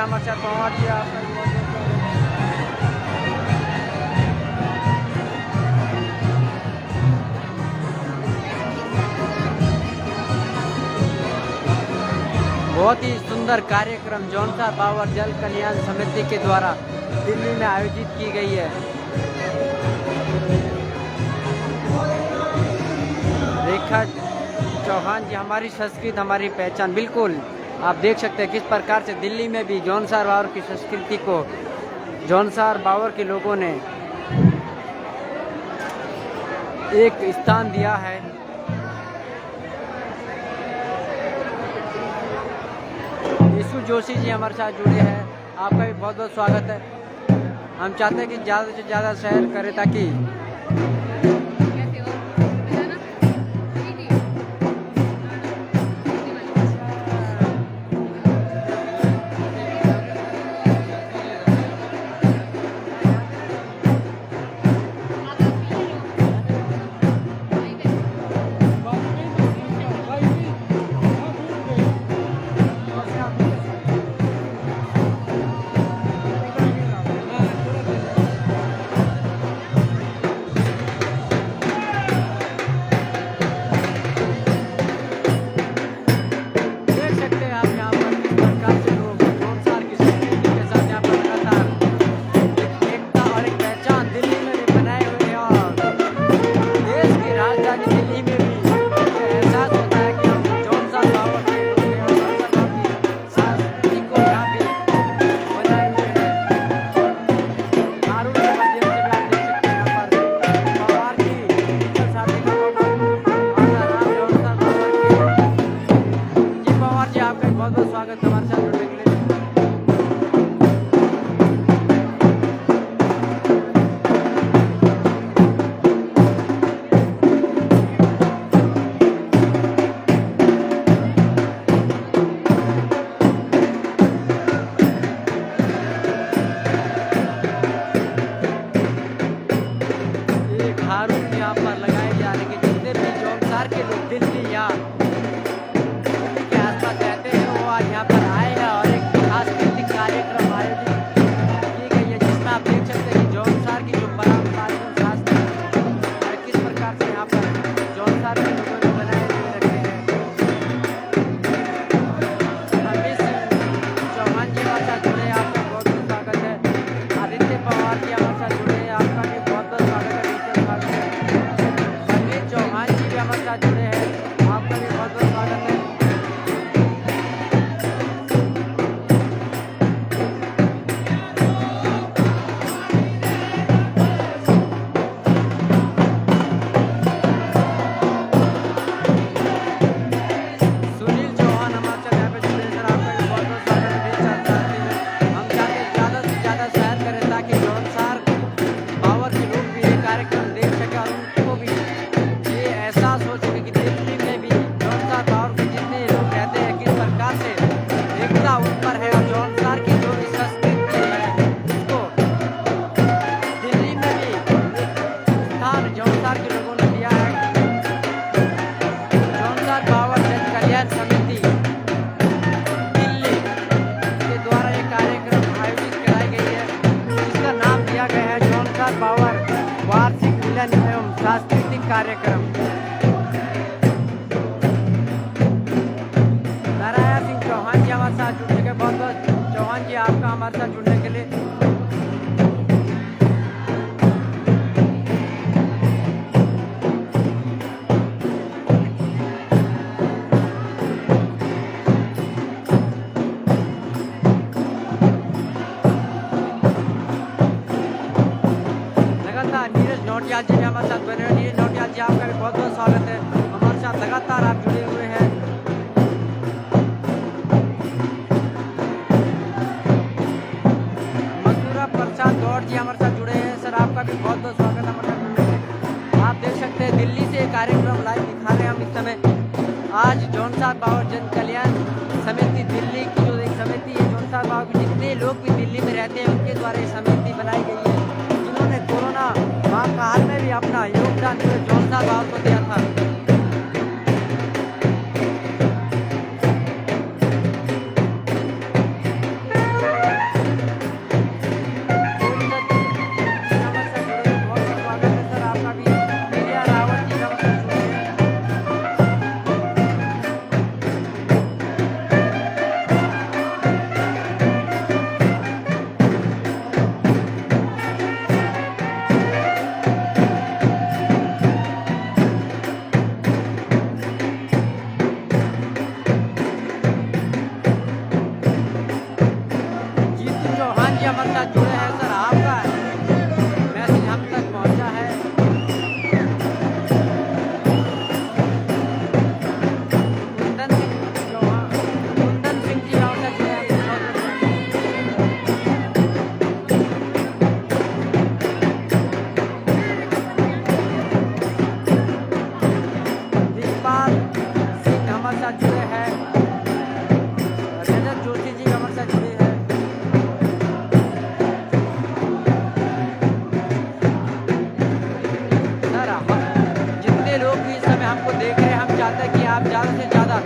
हमारे साथ पहुँच गया। बहुत ही सुंदर कार्यक्रम जौनसार बावर जल कल्याण समिति के द्वारा दिल्ली में आयोजित की गई है। रेखा चौहान जी, हमारी संस्कृति हमारी पहचान, बिल्कुल आप देख सकते हैं किस प्रकार से दिल्ली में भी जौनसार बावर की संस्कृति को जौनसार बावर के लोगों ने एक स्थान दिया है। यीशु जोशी जी हमारे साथ जुड़े हैं, आपका भी बहुत बहुत स्वागत है। हम चाहते हैं कि ज़्यादा से ज़्यादा शेयर करें ताकि सांस्कृतिक कार्यक्रम। नारायण सिंह चौहान जी हमारे साथ जुड़ने के बहुत बहुत चौहान जी आपका हमारे साथ जुड़ने के लिए नौटियाल जी हमारे साथ बने हुए। नीरज नौटियाल जी आपका भी बहुत बहुत स्वागत है, हमारे साथ लगातार आप जुड़े हुए हैं। मथुरा प्रसाद गौड़ जी हमारे साथ जुड़े हैं, सर आपका भी बहुत बहुत स्वागत है हमारे साथ जुड़ने के। आप देख सकते हैं दिल्ली से कार्यक्रम लाइव दिखा रहे हैं हम इस समय। आज जौनसार बावर जन कल्याण समिति दिल्ली की जो एक समिति है, जौनसार बावर के जितने लोग भी दिल्ली में रहते हैं उनके द्वारा ये समिति बनाई गई है, जिन्होंने कोरोना महाकाल में भी अपना योगदान जौनसार बावर को दिया था। जुड़े हैं सर, आपका मैसेज हम तक पहुंचा है। कुंदन सिंह जी गाँव से जुड़े हैं। दिलपाल सिंह हमारे साथ जुड़े हैं। रजत जोशी जी हमारे साथ जुड़े हैं। सर जितने लोग भी इस समय हमको देख रहे हैं, हम चाहते हैं कि आप ज़्यादा से ज़्यादा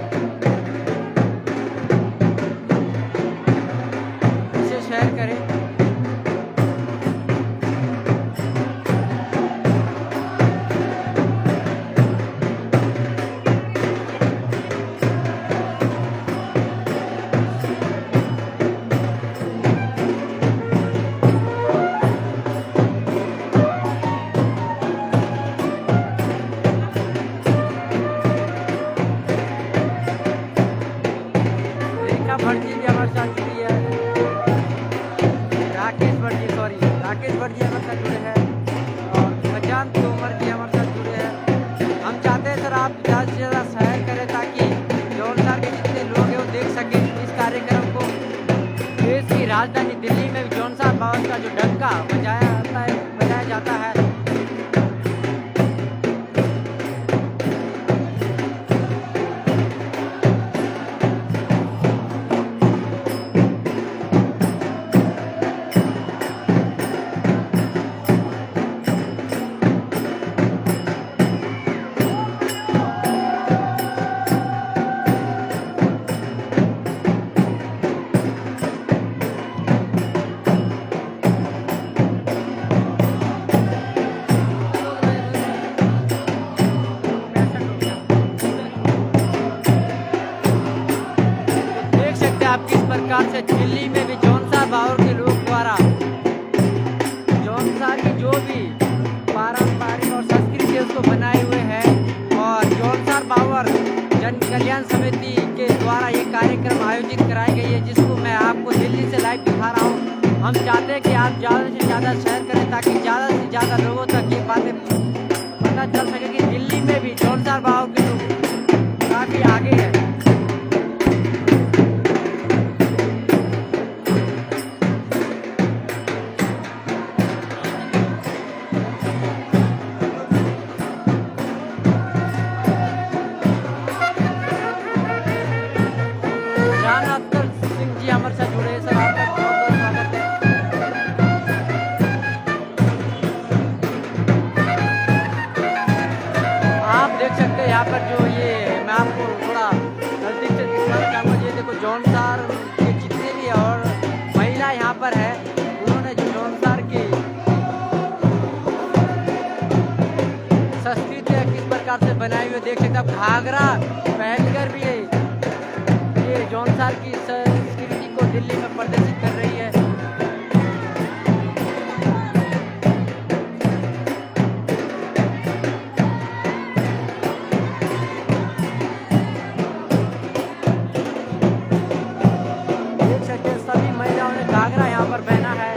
इसे शेयर करें। रेखा भट्ट जी भी हमारे साथ जुड़ी है। राकेश भट्ट जी हमारे साथ जुड़े हैं। और खजान तोमर जी हमारे साथ जुड़े हैं। हम चाहते हैं सर आप ज़्यादा से ज़्यादा शेयर करें ताकि जौनपुर के जितने लोग हैं वो देख सकें इस कार्यक्रम को। देश की राजधानी दिल्ली में भी जौनपुर बाबा का जो डंका बजाया जाता है। देख सकते हैं आप किस प्रकार से दिल्ली में भी जौनपुर बावर के लोग द्वारा जौनपुर की जो भी पारंपरिक और संस्कृति है उसको बनाए हुए हैं। और जौनपुर बावर जन कल्याण समिति के द्वारा ये कार्यक्रम आयोजित कराई गई है, जिसको मैं आपको दिल्ली से लाइव दिखा रहा हूँ। हम चाहते हैं कि आप ज़्यादा से ज़्यादा शेयर करें ताकि ज़्यादा से ज़्यादा लोगों तक ये बातें पता चल सके कि दिल्ली में भी जौनपुर बावर के लोग काफ़ी आगे हैं। सिंह जी हमारे साथ जुड़े हैं सर, आपका बहुत बहुत स्वागत है। आप देख सकते हैं यहाँ पर जो ये मैं आपको थोड़ा नज़दीक से दिखाना चाहूँगा। ये देखो जौनपुर के जितने भी और महिला यहाँ पर है, उन्होंने जो जौनपुर की संस्कृति है किस प्रकार से बनाई हुई देख सकते हैं। घाघरा पहनकर भी ये जौनपुर की संस्कृति को दिल्ली में प्रदर्शित कर रही है। देख सकते हैं सभी महिलाओं ने घाघरा यहाँ पर पहना है।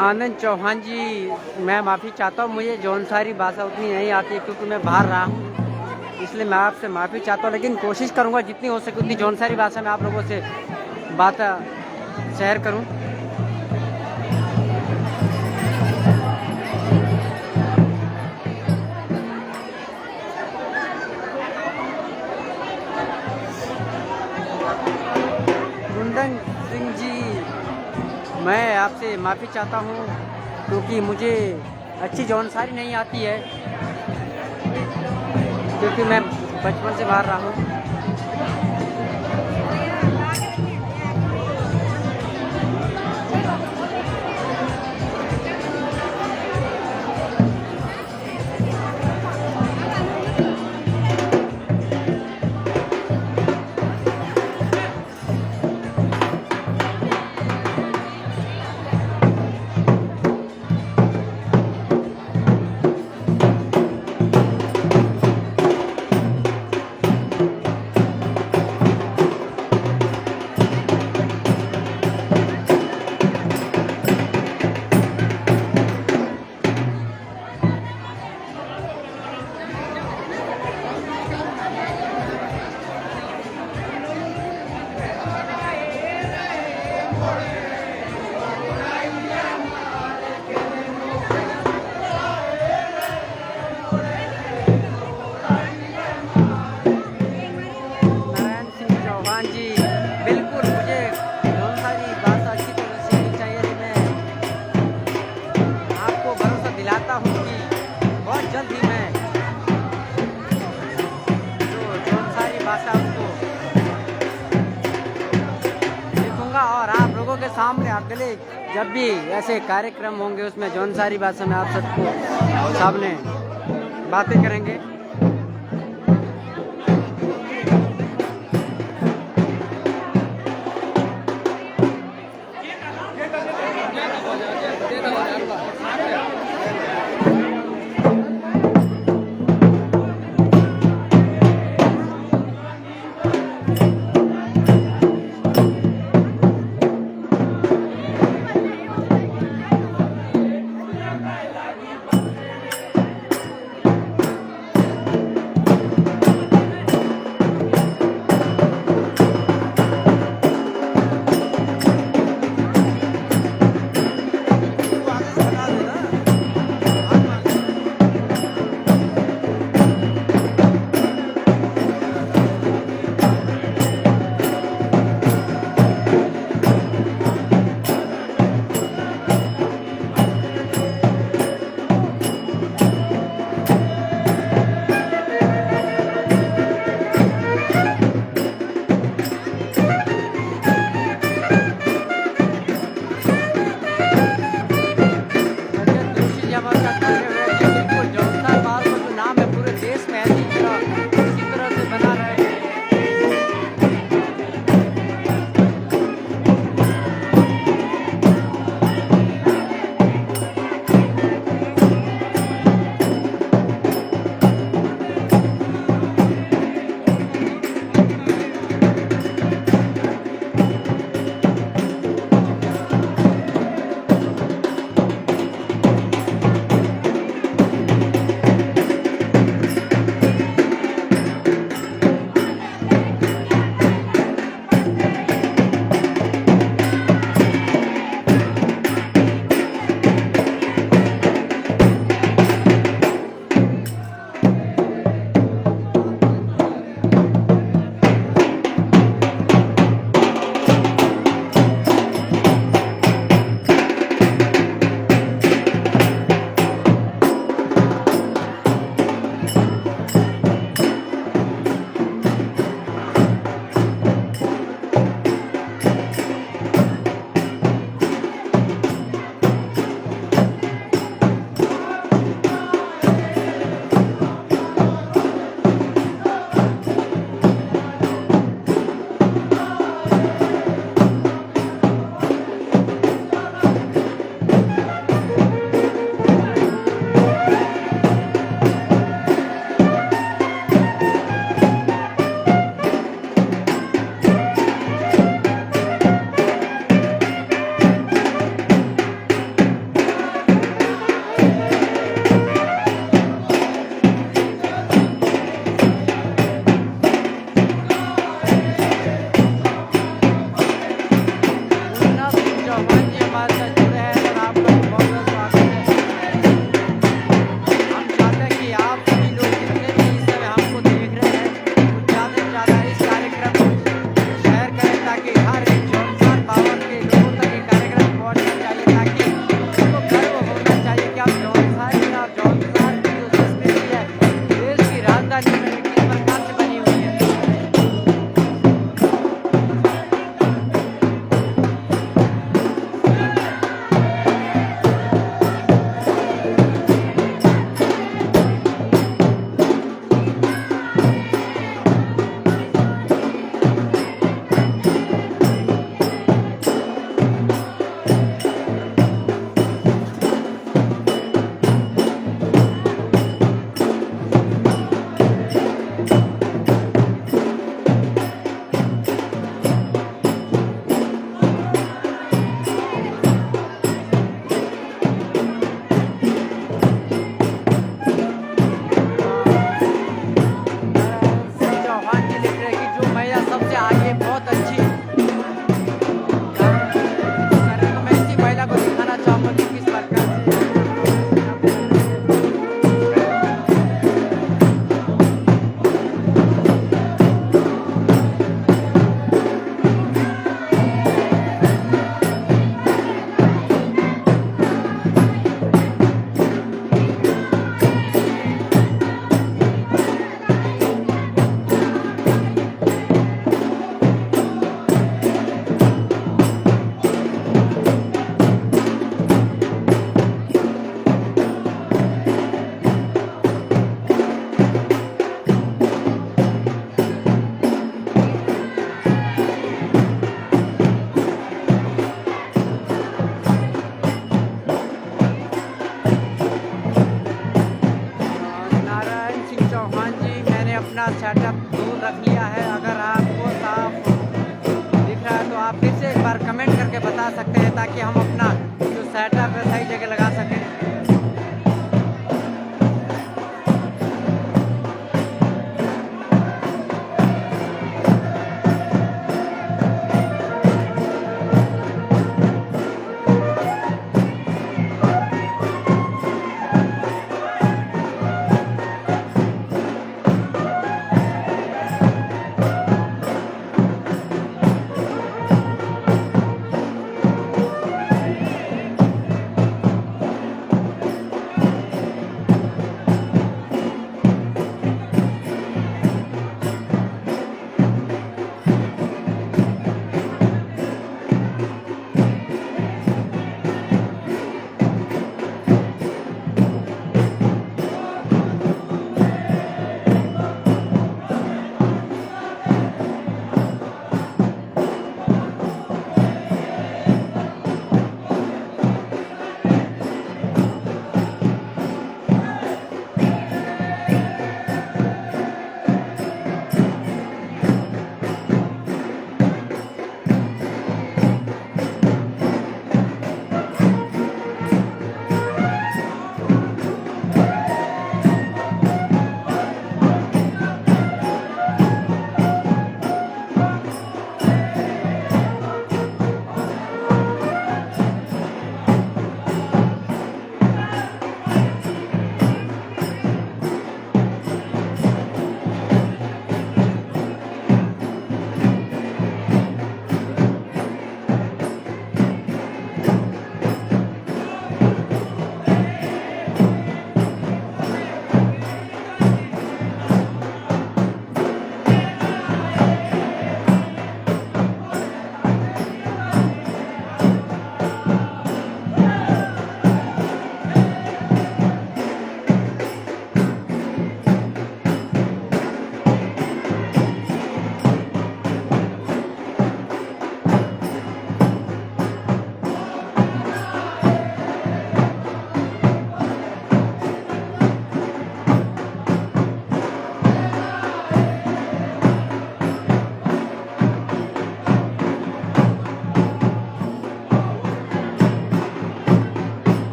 आनंद चौहान जी, मैं माफ़ी चाहता हूँ, मुझे जौनसारी भाषा उतनी नहीं आती है क्योंकि मैं बाहर रहा हूँ, इसलिए मैं आपसे माफ़ी चाहता हूँ। लेकिन कोशिश करूँगा जितनी हो सके उतनी जौनसारी भाषा में आप लोगों से बात शेयर करूँ। कुंदन सिंह जी, मैं आपसे माफ़ी चाहता हूँ क्योंकि मुझे अच्छी जौनसारी नहीं आती है, क्योंकि मैं बचपन से बाहर रहा हूँ। के सामने अगले जब भी ऐसे कार्यक्रम होंगे उसमें जौनसारी भाषा में आप सबको सामने बातें करेंगे। राजधानी में किस प्रकार से बनी हुई है। चौहान जी लिख रहे हैं कि जो महिला सबसे आगे बहुत अच्छी सर, तो मैं इसी महिला को दिखाना चाहूँगा कि किस प्रकार से नारायण सिंह चौहान जी, मैंने अपना सेटअप दूर रख लिया है। अगर आपको साफ दिख रहा है तो आप फिर से एक बार कमेंट करके बता सकते हैं ताकि हम अपना जो सेटअप है सही जगह लगा सकें।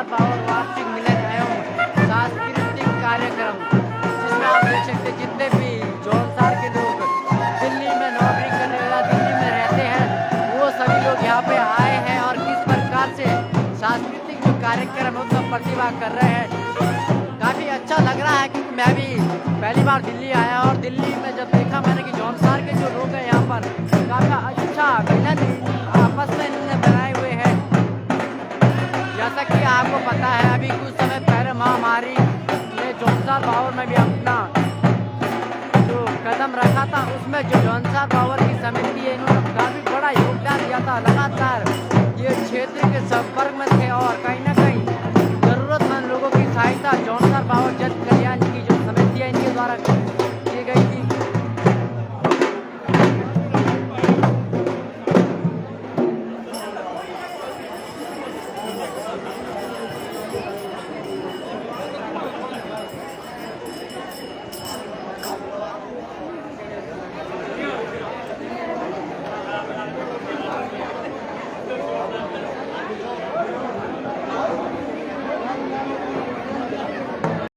पावर वार्षिक मिलन एवं सांस्कृतिक कार्यक्रम, जिसमें आप देख सकते हैं जितने भी जौनसार के लोग दिल्ली में नौकरी करने वाला दिल्ली में रहते हैं वो सभी लोग यहाँ पे आए हैं और किस प्रकार से सांस्कृतिक जो कार्यक्रम है उसका प्रतिभा कर रहे हैं। काफ़ी अच्छा लग रहा है क्योंकि मैं भी पहली बार दिल्ली आया और दिल्ली में जब देखा मैंने कि जौनसार के जो लोग हैं यहाँ पर काफ़ी अच्छा मिलन आपस में इन्होंने बनाए हुए हैं। जैसा कि आपको पता है अभी कुछ समय पहले महामारी ने जौनसार बावर में भी अपना जो कदम रखा था, उसमें जो जौनसार बावर की समिति है इन्होंने काफ़ी बड़ा योगदान दिया था। लगातार ये क्षेत्र के संपर्क में